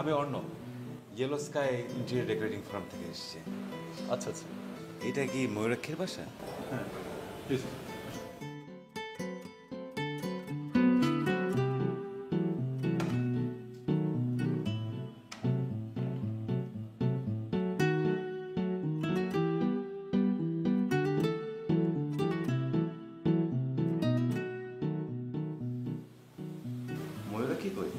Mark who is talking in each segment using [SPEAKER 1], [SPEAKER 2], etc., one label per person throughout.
[SPEAKER 1] আমি Arnab, yellow sky interior decorating farm থেকে এসেছি।
[SPEAKER 2] আচ্ছা আচ্ছা,
[SPEAKER 1] এটা কি ময়ূরাক্ষীর বাসা?
[SPEAKER 2] হ্যাঁ প্লিজ।
[SPEAKER 1] ময়ূরাক্ষী কই?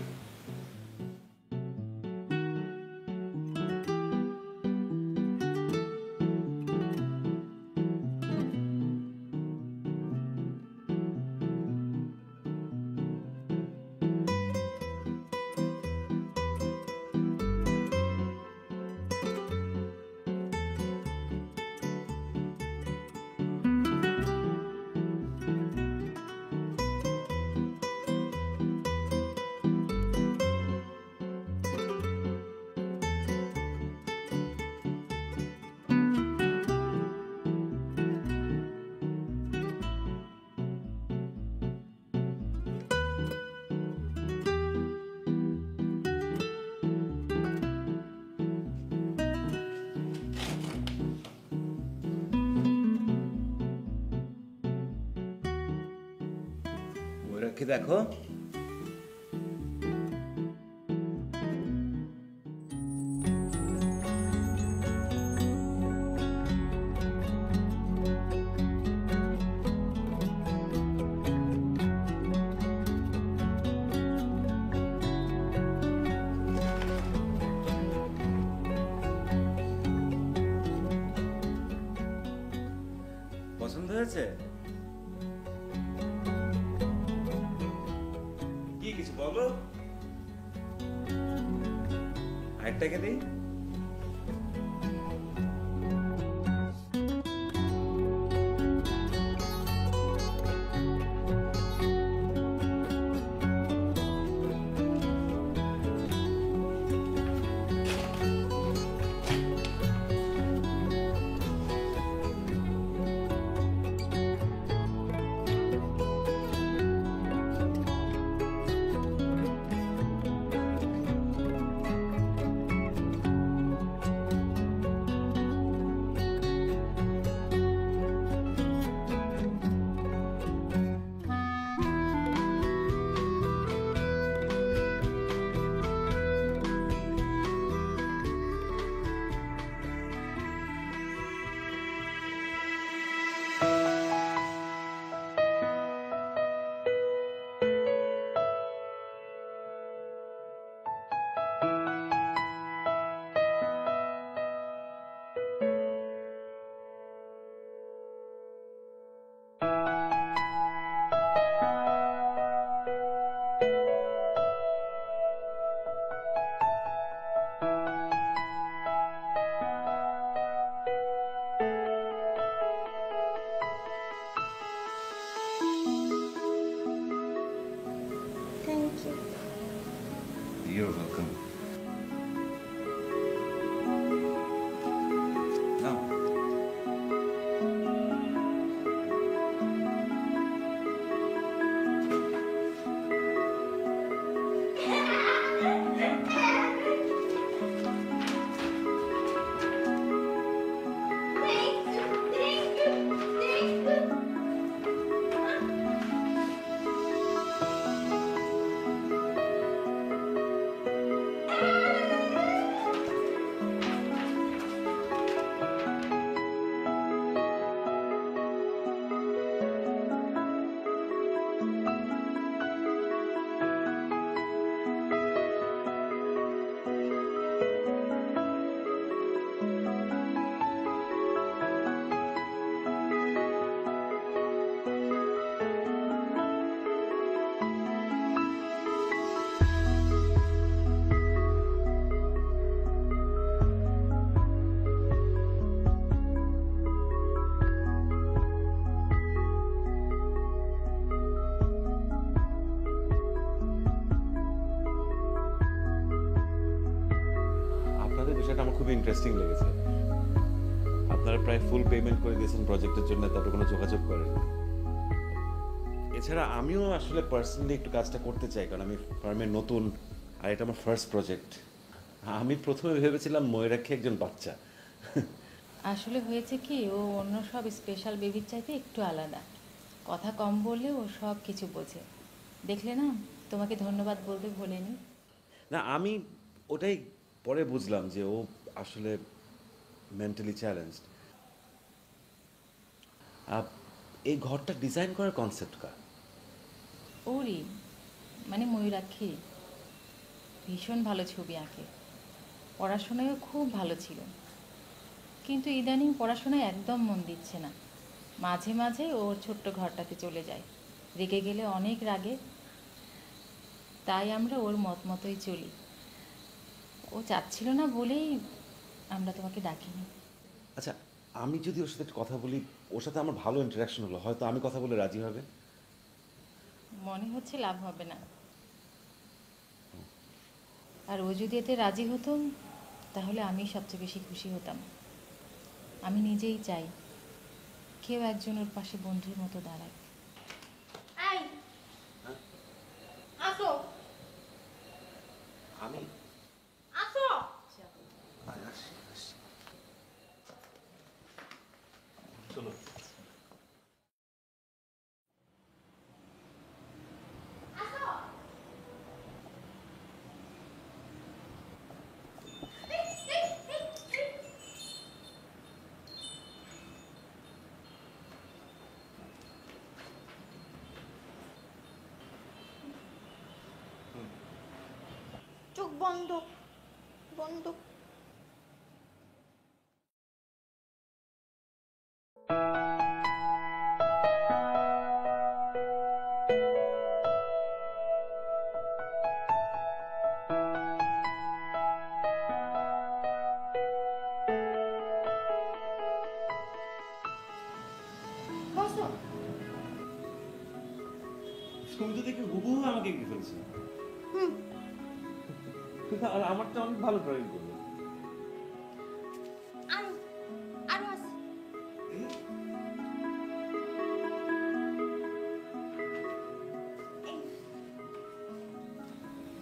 [SPEAKER 1] ময়ূরাক্ষী দেখো। পছন্দ হয়েছে? কি কিছু বলো। আরেকটাকে দিই।
[SPEAKER 3] Thank you.
[SPEAKER 1] You're welcome. Now. আপনাদের বিষয়টা আমার খুবই ইন্টারেস্টিং লেগেছে। আপনারা প্রায় ফুল পেমেন্ট করে দিয়েছেন প্রজেক্টের জন্য, তারপর কোনো যোগাযোগ করেন। এছাড়া আমিও আসলে পার্সোনালি একটু কাজটা করতে চাই, কারণ আমি ফার্মে নতুন, আর এটা আমার ফার্স্ট প্রজেক্ট। আমি প্রথমে ভেবেছিলাম ময়ূরাক্ষী একজন বাচ্চা।
[SPEAKER 4] আসলে হয়েছে কি, ও অন্য সব স্পেশাল বেবির চাইতে একটু আলাদা। কথা কম বললে ও সব কিছু বোঝে। দেখলে না, তোমাকে ধন্যবাদ বলতে ভুলিনি।
[SPEAKER 1] না, আমি ওটাই পরে বুঝলাম যে ও আসলে মেন্টালি চ্যালেঞ্জড। এই ঘরটা ডিজাইন করার কনসেপ্ট কার?
[SPEAKER 4] ওরই, মানে ময়ূরাক্ষী। ভীষণ ভালো ছবি আঁকে, পড়াশোনায়ও খুব ভালো ছিল, কিন্তু ইদানিং পড়াশোনায় একদম মন দিচ্ছে না। মাঝে মাঝে ওর ছোট্ট ঘরটাতে চলে যায়, রেগে গেলে অনেক রাগে। তাই আমরা ওর মত মতোই চলি। ও চাচ্ছিল না বলেই আমরা তোমাকে ডাকিনি।
[SPEAKER 1] আচ্ছা, আমি যদি ওর সাথে একটু কথা বলি, ওর সাথে আমার ভালো ইন্টারাকশন হলো, হয়তো আমি কথা বলে রাজি হবে।
[SPEAKER 4] মনে হচ্ছে লাভ হবে না। আর ও যদি এতে রাজি হতো, তাহলে আমি সবচেয়ে বেশি খুশি হতাম। আমি নিজেই চাই কেউ একজন ওর পাশে বন্ধুর মতো দাঁড়ায়।
[SPEAKER 3] এই আসো
[SPEAKER 1] আমি
[SPEAKER 3] আসো
[SPEAKER 2] চলো।
[SPEAKER 3] চোখ বন্ধ বন্ধ। বসো।
[SPEAKER 1] তুমি তো দেখে হুবহু আমাকে এঁকে ফেলছো। আর আমারটা অনেক ভালো ড্রয়িং করবে।
[SPEAKER 3] আরো আরো আছে। এই,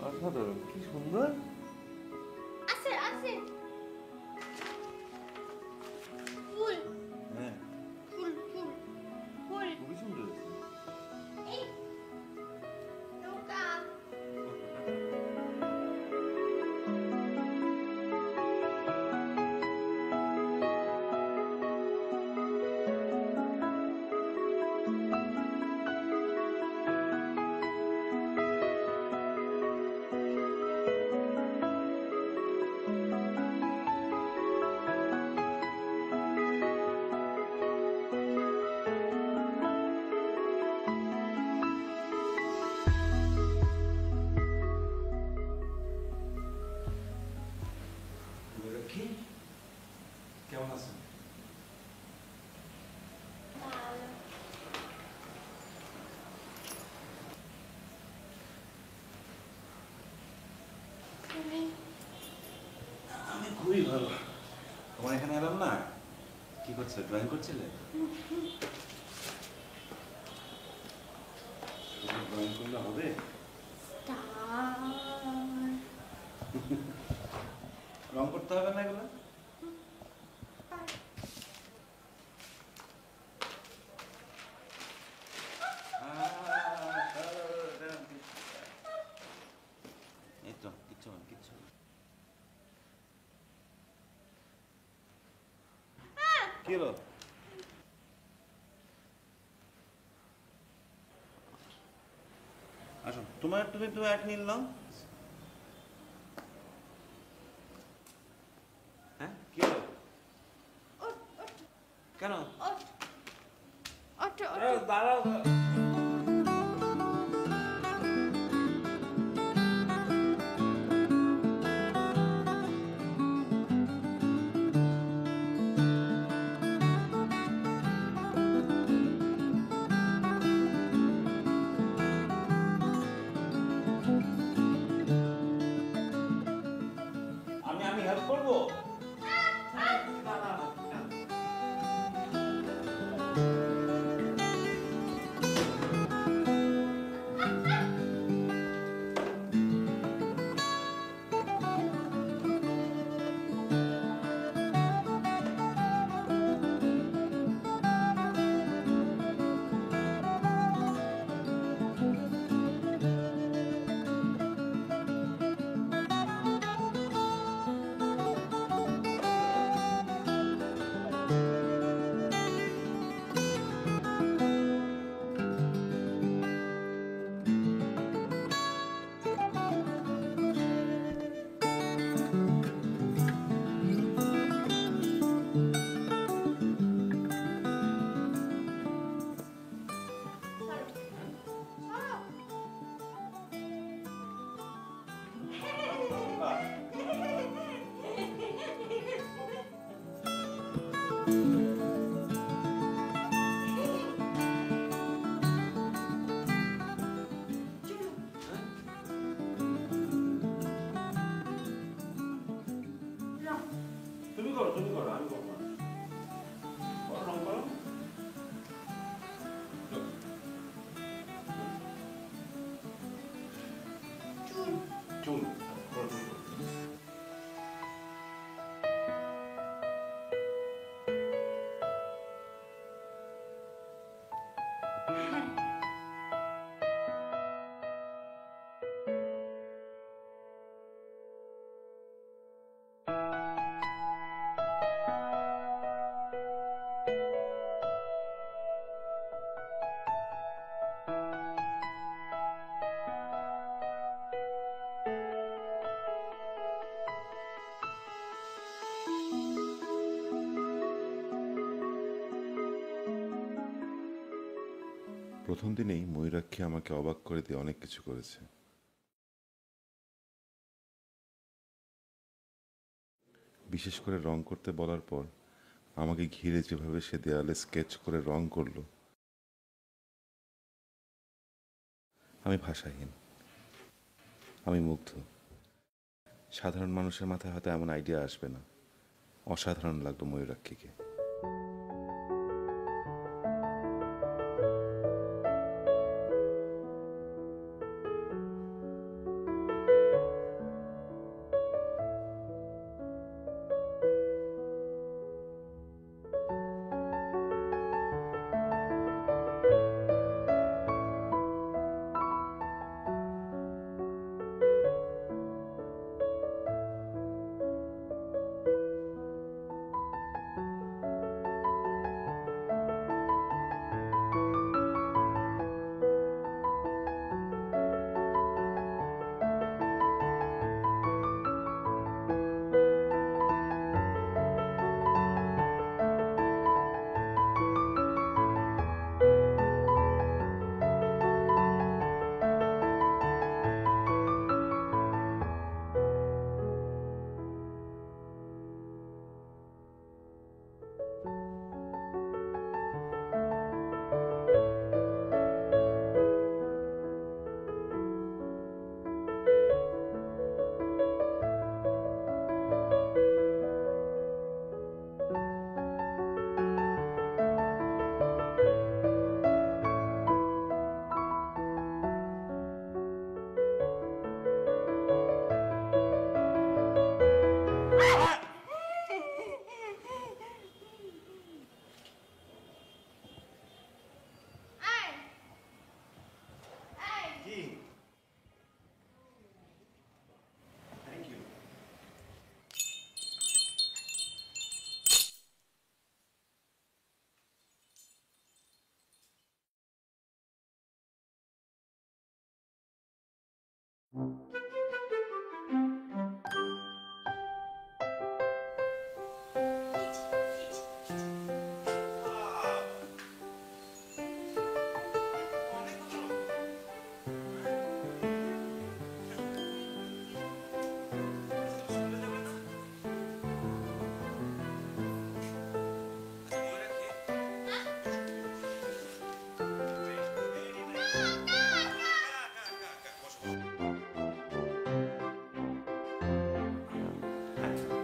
[SPEAKER 1] অসাধারণ, কি সুন্দর।
[SPEAKER 3] আছে আছে ফুল
[SPEAKER 1] হ্যাঁ,
[SPEAKER 3] ফুল ফুল ফুল।
[SPEAKER 1] খুবই সুন্দর।
[SPEAKER 3] এই নৌকা।
[SPEAKER 1] ময়ূরাক্ষী, কেমন আছেন?
[SPEAKER 3] ভালো। তুমি
[SPEAKER 1] আমি খুবই ভালো। তোমার এখানে এলাম না, কি করছে, ড্রয়িং করছিলে? ড্রয়িং করলে হবে?
[SPEAKER 3] স্টার।
[SPEAKER 1] রং করতে হবে না এগুলো? এই তো, কিচ্ছু না, কিচ্ছু না। কি হলো? আসো, তোমার একটু এক নিলাম। হ্যাঁ, কি হলো?
[SPEAKER 3] ওঠ ওঠ
[SPEAKER 1] কেন?
[SPEAKER 3] ওঠ ওঠ ওঠ।
[SPEAKER 1] দাঁড়াও। তুমি করো আমি করবো না। করো, রং করো। চুল করো, চুল করো। প্রথম দিনেই ময়ূরাক্ষী আমাকে অবাক করে দিয়ে অনেক কিছু করেছে। বিশেষ করে রং করতে বলার পর আমাকে ঘিরে যেভাবে সে দেয়ালে স্কেচ করে রং করলো, আমি ভাষাহীন, আমি মুগ্ধ। সাধারণ মানুষের মাথায় হয়তো এমন আইডিয়া আসবে না। অসাধারণ লাগলো ময়ূরাক্ষীকে।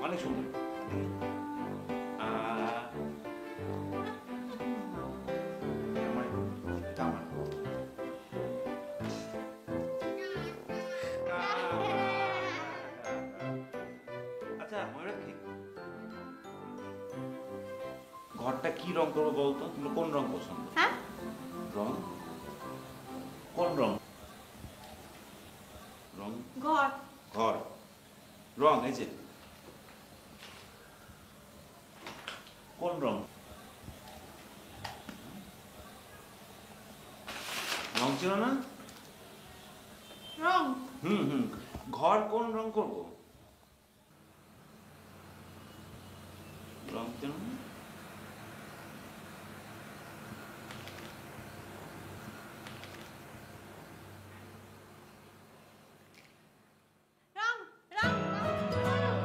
[SPEAKER 1] অনেক সুন্দর। আচ্ছা ময়ূরাক্ষী, ঘরটা কি রং করবো বলতো? তুমি কোন রং পছন্দ?
[SPEAKER 3] হ্যাঁ,
[SPEAKER 1] রং কোন রং? রং
[SPEAKER 3] ঘর
[SPEAKER 1] ঘর রং এই যে কোন রং? রং ছিল না?
[SPEAKER 3] রং
[SPEAKER 1] ঘর কোন রং করবো? রং ছিল না?
[SPEAKER 3] রং রং রং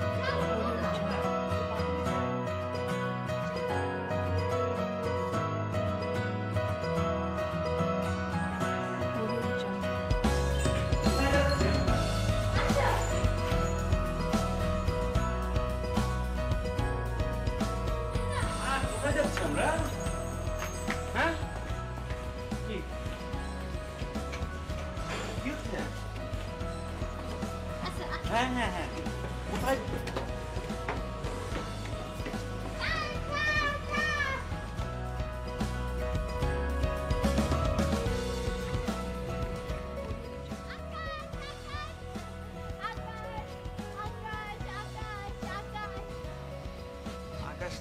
[SPEAKER 5] হ্যাঁ হ্যাঁ হ্যাঁ কোথায় আকাশ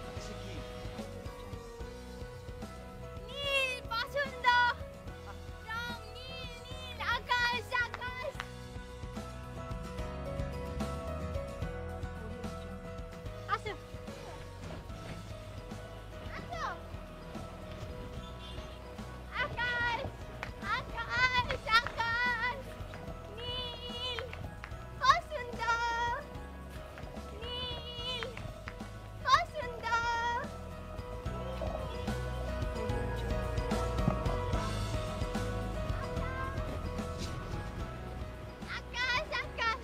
[SPEAKER 5] আকাশে কি
[SPEAKER 3] নীল পছন্দ রং নীল নীল আকাশ আকাশ আসো আসো আকাশ আকাশ আকাশ নীল পছন্দ নীল পছন্দ আকাশ আকাশ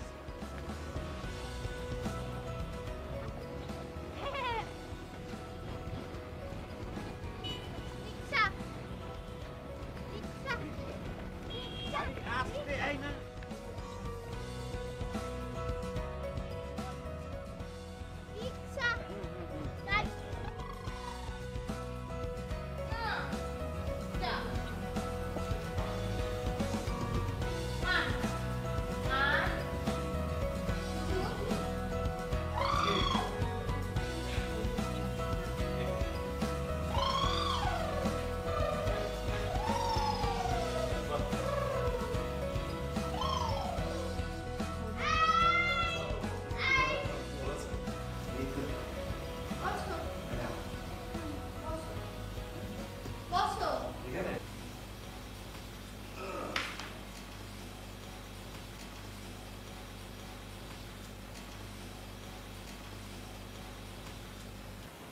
[SPEAKER 3] রিক্সা রিক্সা রিক্সা
[SPEAKER 5] আস্তে এই না
[SPEAKER 3] রিক্সা গাড়ি বসো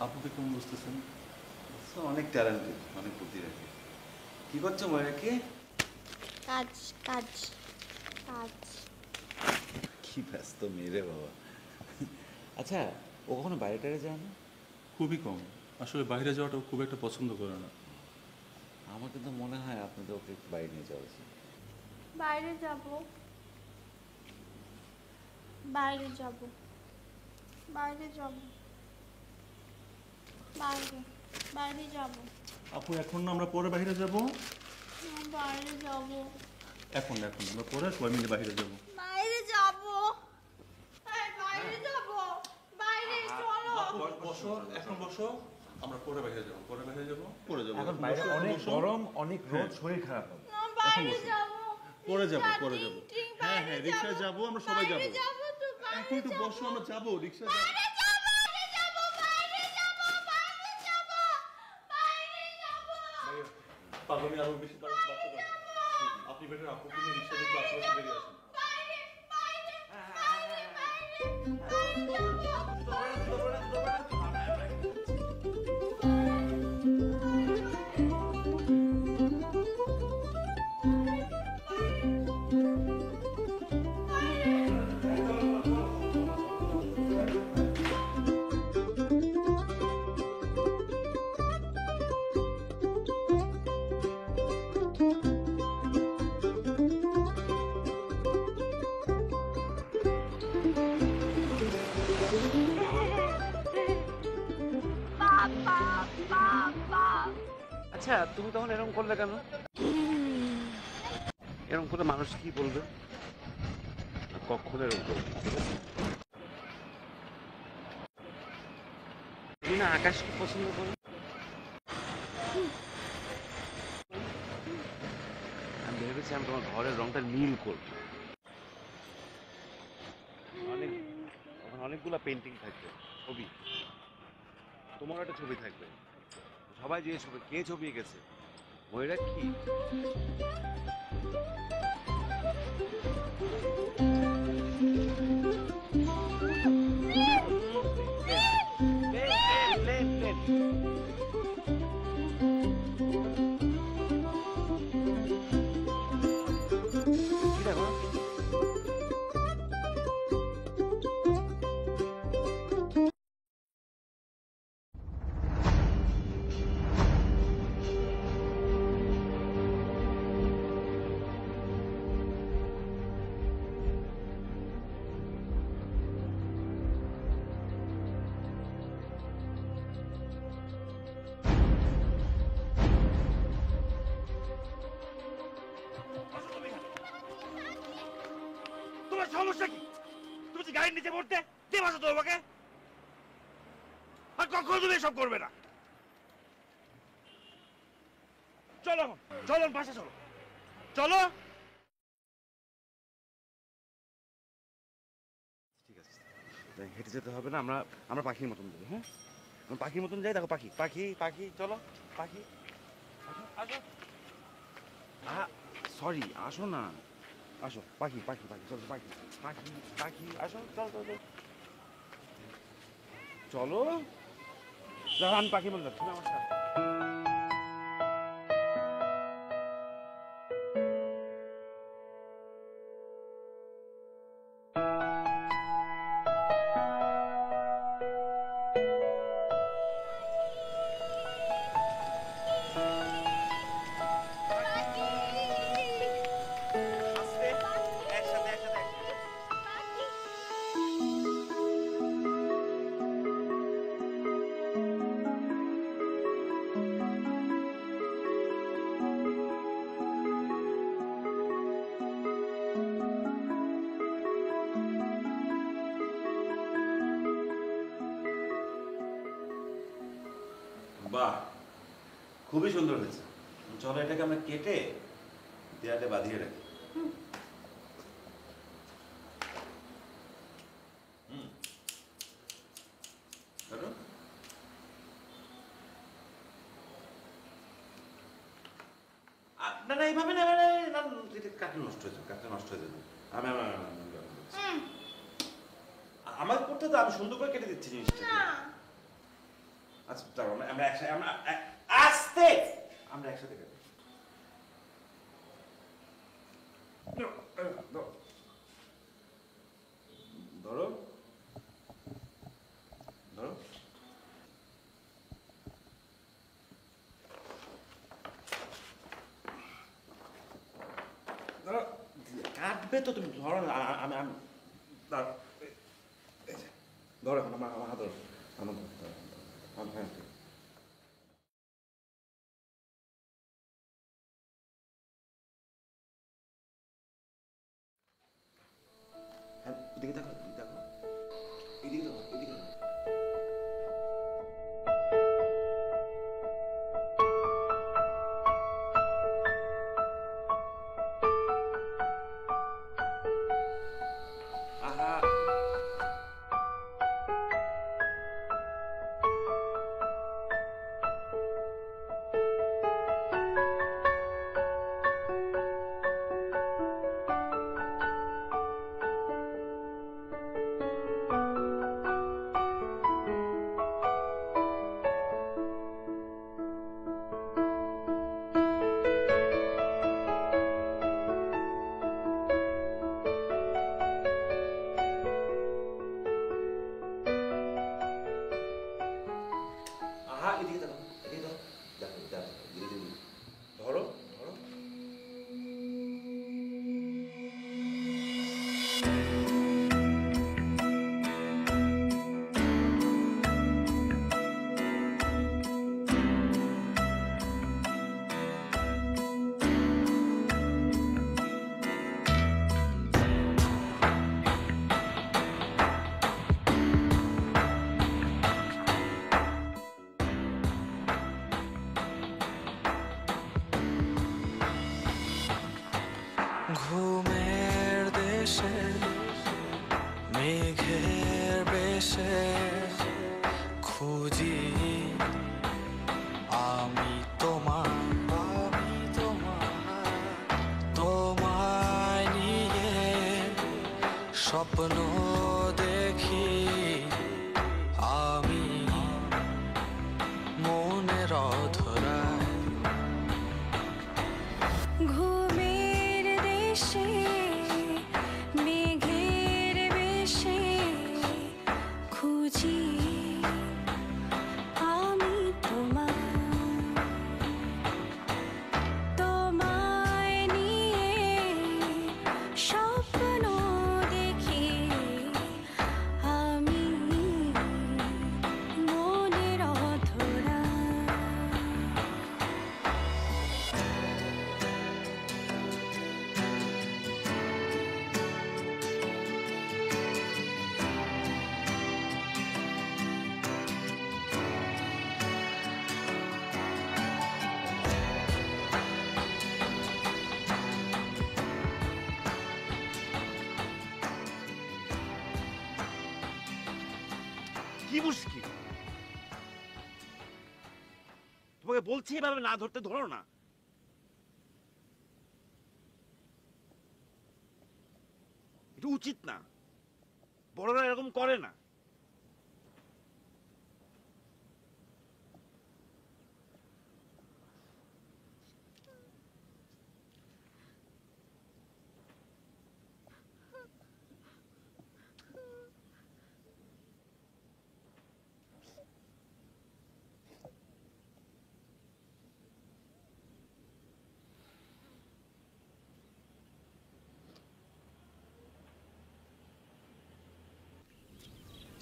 [SPEAKER 2] আপুকে কেমন বুঝতেছেন?
[SPEAKER 5] অনেক ট্যালেন্টেড অনেক বুদ্ধি রাখে কি করছো ময়রা কি
[SPEAKER 3] কাজ কাজ কাজ
[SPEAKER 5] কি ব্যস্ত মেয়ে বাবা আচ্ছা ও কখনো বাইরে টাইরে যায় না
[SPEAKER 2] খুবই কম। আসলে বাইরে যাওয়াটা ও খুব একটা পছন্দ করে না।
[SPEAKER 5] আমার কিন্তু মনে হয় আপনাদের ওকে একটু বাইরে নিয়ে যাওয়া উচিত
[SPEAKER 3] বাইরে যাব বাইরে যাব বাইরে যাব বাইরে বাইরে যাব
[SPEAKER 2] আপু এখন না, আমরা পরে বাইরে যাব।
[SPEAKER 3] বাইরে যাব
[SPEAKER 2] এখন এখন আমরা পরে সবাই মিলে বাইরে যাব।
[SPEAKER 3] বাইরে যাব বাইরে যাব বাইরে চলো
[SPEAKER 2] বসো, এখন বসো, আমরা পরে বাইরে যাব। পরে বাইরে যাব, পরে যাব।
[SPEAKER 5] এখন বাইরে
[SPEAKER 2] বসো,
[SPEAKER 5] অনেক
[SPEAKER 2] বসো।
[SPEAKER 5] গরম অনেক রোদ শরীর খারাপ হবে
[SPEAKER 3] বাইরে যাব
[SPEAKER 2] পরে যাব, পরে যাব। হ্যাঁ হ্যাঁ, রিক্সায় যাব, আমরা সবাই যাব।
[SPEAKER 3] যাব তো
[SPEAKER 2] এখন একটু বসো, আমরা যাব, রিক্সায় যাব।
[SPEAKER 3] বাইরে যাব বাইরে যাব বাইরে যাব বাইরে যাব
[SPEAKER 2] পাগলামি আরো বেশি বাড়তে পারে। আপনি বেটার আপুকে নিয়ে রিক্সা দিয়ে আশেপাশে বেরিয়ে আসেন।
[SPEAKER 3] বাইরে বাইরে বাইরে বাইরে যাব
[SPEAKER 5] আচ্ছা তুমি তখন এরকম করলে কেন এরকম করলে মানুষ কি বলবে কখনো এরকম করবে না, ঠিক আছে? তুমি না আকাশকে পছন্দ করো আমি ভেবেছি আমি তোমার ঘরের রংটা নীল করবো অনেক ওখানে অনেকগুলা পেন্টিং থাকবে ছবি তোমার একটা ছবি থাকবে সবাই যে ছবি কে ছবি এঁকেছে ময়রা কি কি দেখো তোমার সমস্যা কি? তুমি যে গাড়ির নিচে পড়তে কে বাঁচাতো তোমাকে? আর কখনো তুমি এসব করবে না। চলো চলো বাসা চলো চলো। ঠিক আছে, হেঁটে যেতে হবে না, আমরা আমরা পাখির মতন যাই। হ্যাঁ, আমরা পাখির মতন যাই। দেখো পাখি পাখি পাখি, চলো পাখি আসো। সরি, আসো না, আসো পাখি পাখি পাখি, চলো পাখি পাখি পাখি, আসো চলো চলো চলো। দেখো আমি পাখির মতন যাচ্ছি, তুমি আমার সাথে।
[SPEAKER 6] বাহ, খুবই সুন্দর হয়েছে। চলো এটাকে আমরা কেটে দেয়ালে বাঁধিয়ে রাখি। ধরো। না না এইভাবে না, কাঠটা নষ্ট হয়ে যাবে, কাঠটা নষ্ট হয়ে যাবে। আমার করতে তো আমি সুন্দর করে কেটে দিচ্ছি জিনিসটা। আচ্ছা দাঁড়াও, আমরা একসাথে, আমরা আস্তে আমরা একসাথে কাটি। ধরো ধরো। ধরো, কাটবে তো তুমি, ধরো না। আমি আমি দাঁড়াও, ধরো এখন আমার আমার হাত ধরো, আমার ধরো, আমার হ্যাঁ ঠিক। হ্যাঁ, এদিকে দেখো, এদিকে দেখো, এদিকে দেখো, এদিকে দেখো। আহা, আহা, এদিকে দেখো, এদিকে দেখো, দেখো দেখো, ধীরে ধীরে ধরো ধরো।
[SPEAKER 7] ঘুমের দেশে মেঘের বেশে খুঁজি আমি তোমায় নিয়ে স্বপ্ন দেখি আমি মনের অধরায়।
[SPEAKER 3] ঘুমের দেশে মেঘের বেশে খুঁজি আমি তোমায় নিয়ে স্বপ্ন দেখি
[SPEAKER 5] কি মুশকিল? তোমাকে বলছি এভাবে না ধরতে, ধরো না। এটা উচিত না, বড়রা এরকম করে না।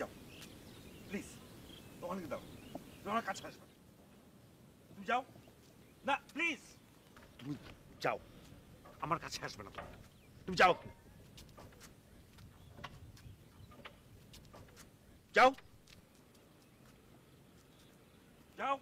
[SPEAKER 5] যাও প্লিজ, তোমাকে দাও, তোমার কাছে আসবে। তুমি যাও না প্লিজ, তুমি যাও, আমার কাছে আসবে না। তুমি যাও, যাও যাও।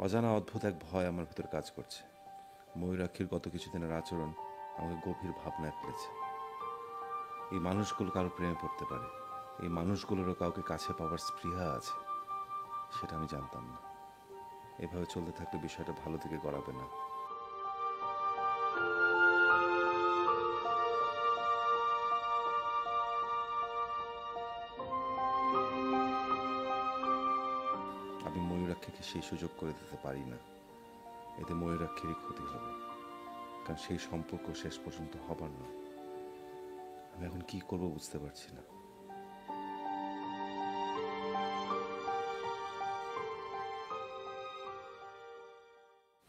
[SPEAKER 1] অজানা অদ্ভুত এক ভয় আমার ভিতর কাজ করছে। ময়ূরাক্ষীর গত কিছুদিনের আচরণ আমাকে গভীর ভাবনায় ফেলেছে। এই মানুষগুলো কারো প্রেমে পড়তে পারে, এই মানুষগুলোরও কাউকে কাছে পাওয়ার স্পৃহা আছে, সেটা আমি জানতাম না। এভাবে চলতে থাকলে বিষয়টা ভালো দিকে গড়াবে না। আমি ময়ূরাক্ষীকে সেই সুযোগ করে দিতে পারি না, এতে ময়ূরাক্ষীরই ক্ষতি হবে, কারণ সেই সম্পর্ক শেষ পর্যন্ত হবার নয়। আমি এখন কি করব বুঝতে পারছি না।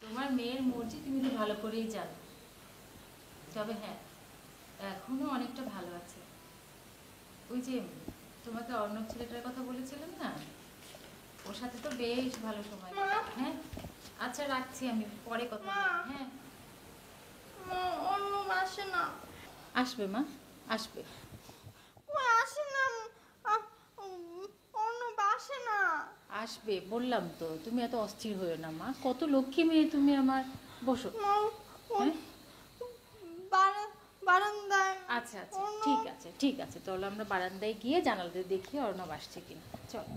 [SPEAKER 4] তোমার মেয়ের মর্জি তুমি তো ভালো করেই জানো। তবে হ্যাঁ, এখনো অনেকটা ভালো আছে। ওই যে তোমাকে অর্ণব ছেলেটার কথা বলেছিলাম না, ওর সাথে তো বেশ ভালো সময় কাটে। হ্যাঁ আচ্ছা, রাখছি আমি, পরে কথা বলবো। হ্যাঁ
[SPEAKER 3] মা অন্য আসে না।
[SPEAKER 4] আসবে মা, আসবে।
[SPEAKER 3] ও আসে না, অন্য আসে না।
[SPEAKER 4] আসবে বললাম তো, তুমি এত অস্থির হয়েও না মা, কত লক্ষ্মী মেয়ে তুমি আমার। বসো। হ্যাঁ
[SPEAKER 3] বারান্দায়।
[SPEAKER 4] আচ্ছা আচ্ছা, ঠিক আছে ঠিক আছে, তাহলে আমরা বারান্দায় গিয়ে জানালাতে দেখি অর্ণব আসছে কিনা। চলো।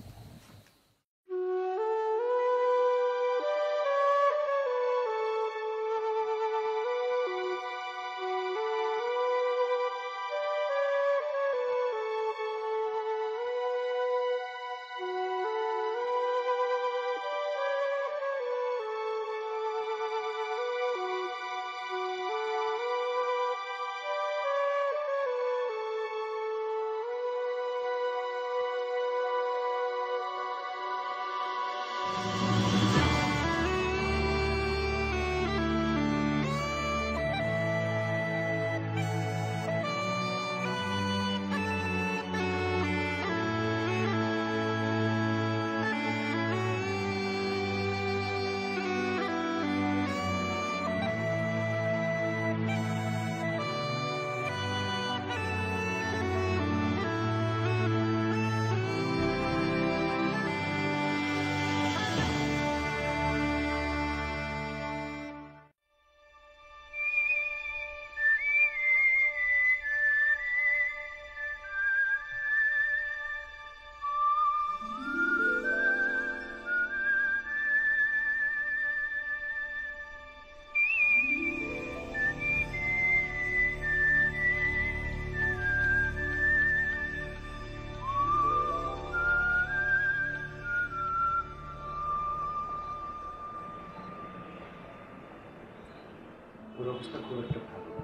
[SPEAKER 8] ওর অবস্থা খুব একটা ভালো না,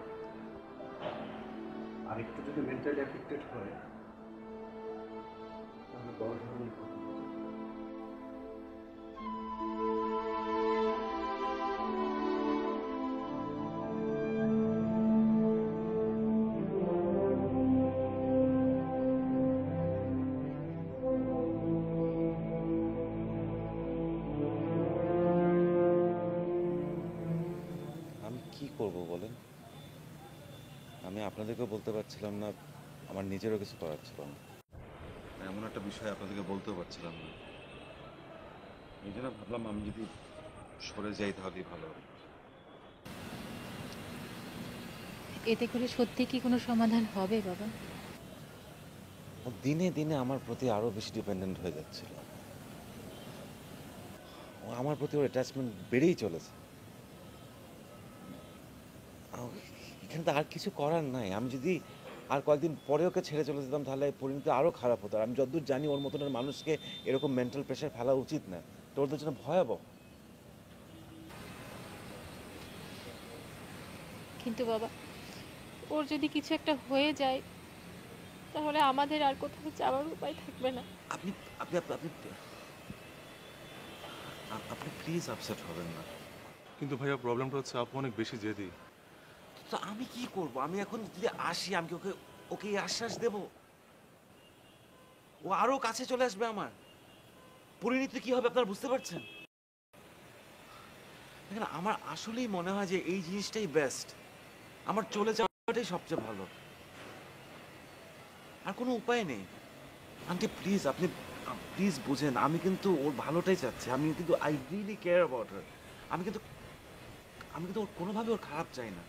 [SPEAKER 8] আর একটু যদি মেন্টালি অ্যাফেক্টেড হয় তাহলে বড় ধরনের ক্ষতি হয়ে যাবে।
[SPEAKER 1] আমি আপনাদেরকেও বলতে পারছিলাম না, আমার নিজেরও কিছু করার ছিল না। এমন একটা বিষয় আপনাদেরকে বলতেও পারছিলাম না। এই জন্য ভাবলাম আমি যদি সরে যাই তাহলেই ভালো হবে।
[SPEAKER 4] এতে করে সত্যি কি কোনো সমাধান হবে বাবা?
[SPEAKER 1] ও দিনে দিনে আমার প্রতি আরো বেশি ডিপেন্ডেন্ট হয়ে যাচ্ছিল। ও আমার প্রতি ওর অ্যাটাচমেন্ট বেড়েই চলেছে। এখানে তো আর কিছু করার নাই। আমি যদি আর কয়েকদিন পরে ওকে ছেড়ে চলে যেতাম তাহলে পরিণতি আরো খারাপ হতো। আর আমি যতদূর জানি ওর মতনের মানুষকে এরকম মেন্টাল প্রেশার ফেলা উচিত না। তো ওদের জন্য ভয়াবহ।
[SPEAKER 3] কিন্তু বাবা, ওর যদি কিছু একটা হয়ে যায় তাহলে আমাদের আর কোথাও যাওয়ার উপায় থাকবে না।
[SPEAKER 1] আপনি আপনি আপনি আপনি প্লিজ আপসেট হবেন না।
[SPEAKER 2] কিন্তু ভাইয়া প্রবলেমটা হচ্ছে আপু অনেক বেশি জেদি।
[SPEAKER 1] তো আমি কি করব? আমি এখন যদি আসি আমি কি ওকে ওকে এই আশ্বাস দেব? ও আরো কাছে চলে আসবে আমার। পরিণতি কি হবে আপনারা বুঝতে পারছেন? দেখেন, আমার আসলেই মনে হয় যে এই জিনিসটাই বেস্ট। আমার চলে যাওয়াটাই সবচেয়ে ভালো। আর কোনো উপায় নেই। আন্টি প্লিজ, আপনি প্লিজ বুঝেন, আমি কিন্তু ওর ভালোটাই চাচ্ছি। আমি কিন্তু I really care about her. আমি কিন্তু ওর কোনোভাবে ওর খারাপ চাই না।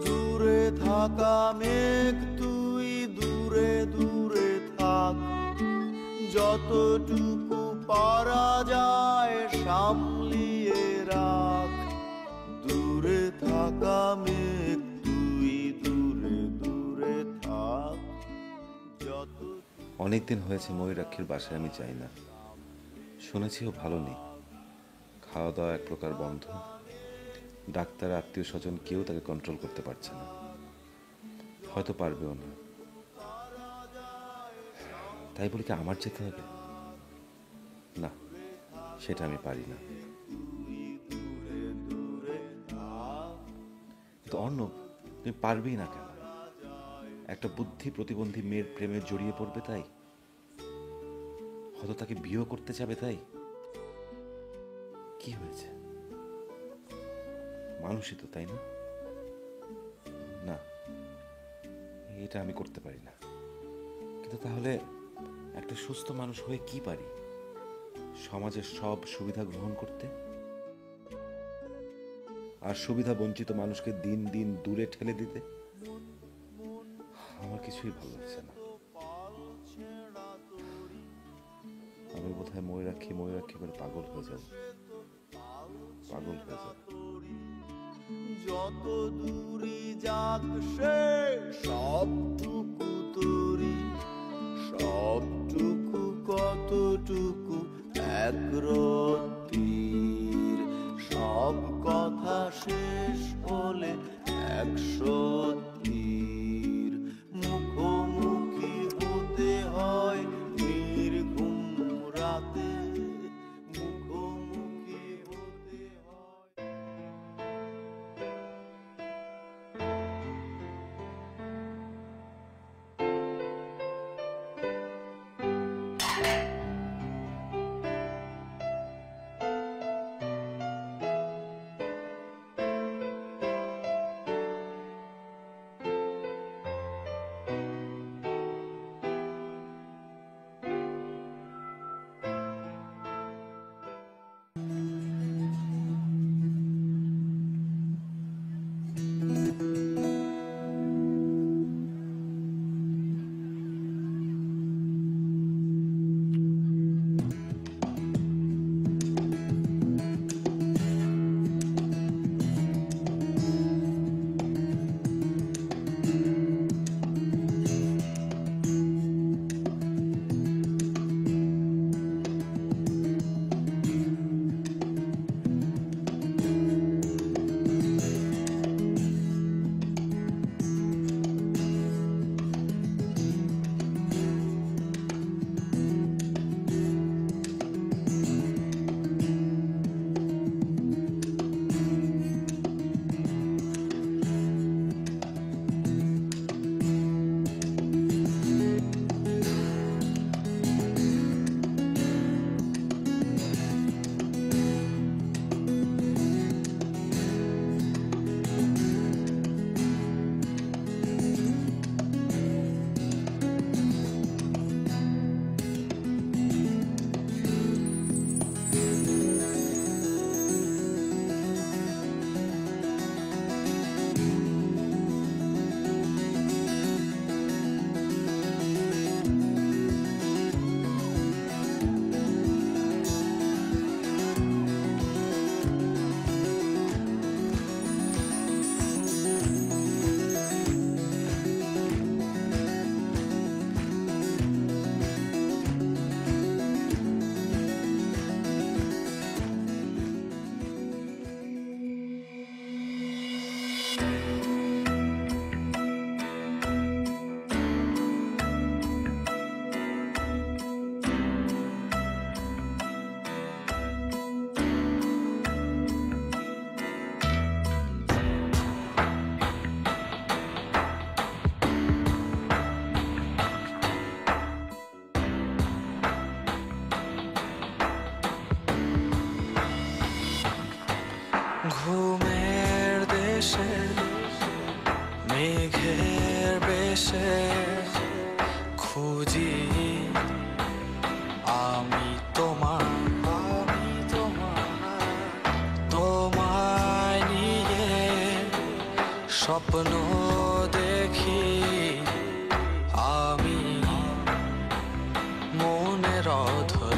[SPEAKER 7] দূরে থাকা মেঘ তুই দূরে দূরে থাক, যতটুকু পারা যায় সামলিয়ে রাখ। দূরে থাকা মেঘ তুই দূরে দূরে থাক, যত
[SPEAKER 1] অনেকদিন হয়েছে ময়ূরাক্ষীর বাসায় আমি যাই না। শুনেছি ও ভালো নেই। খাওয়া দাওয়া এক প্রকার বন্ধ। ডাক্তার, আত্মীয় স্বজন কেউ তাকে কন্ট্রোল করতে পারছে না। হয়তো পারবেও না। তাই বলে কি আমার যেতে হবে? না, সেটা আমি পারি না। কিন্তু অর্ণব, তুমি পারবেই না কেন? একটা বুদ্ধি প্রতিবন্ধী মেয়ের প্রেমে জড়িয়ে পড়বে তাই? হয়তো তাকে বিয়ে করতে যাবে তাই? কি হয়েছে? মানুষই তো, তাই না? না, এটা আমি করতে পারি না। কিন্তু তাহলে একটা সুস্থ মানুষ হয়ে কি পারি? সমাজের সব সুবিধা গ্রহণ করতে, আর সুবিধা বঞ্চিত মানুষকে দিন দিন দূরে ঠেলে দিতে। আমার কিছুই ভালো লাগছে না। আমি বোধহয় ময়ূরাক্ষী করে পাগল হয়ে যাব।
[SPEAKER 7] যত দূরি যাক সে সবটুকু তোরি, সবটুকু কতটুকু এক রত্তির। সব কথা শেষ হলে এক সত্যির, মুখোমুখি হতে হয় নির্ঘুম রাতে, মুখোমুখি হতে হয়।
[SPEAKER 9] ঘুমের দেশে মেঘের বেশে খুঁজি আমি তোমায় নিয়ে স্বপ্ন দেখি আমি মনের অধরে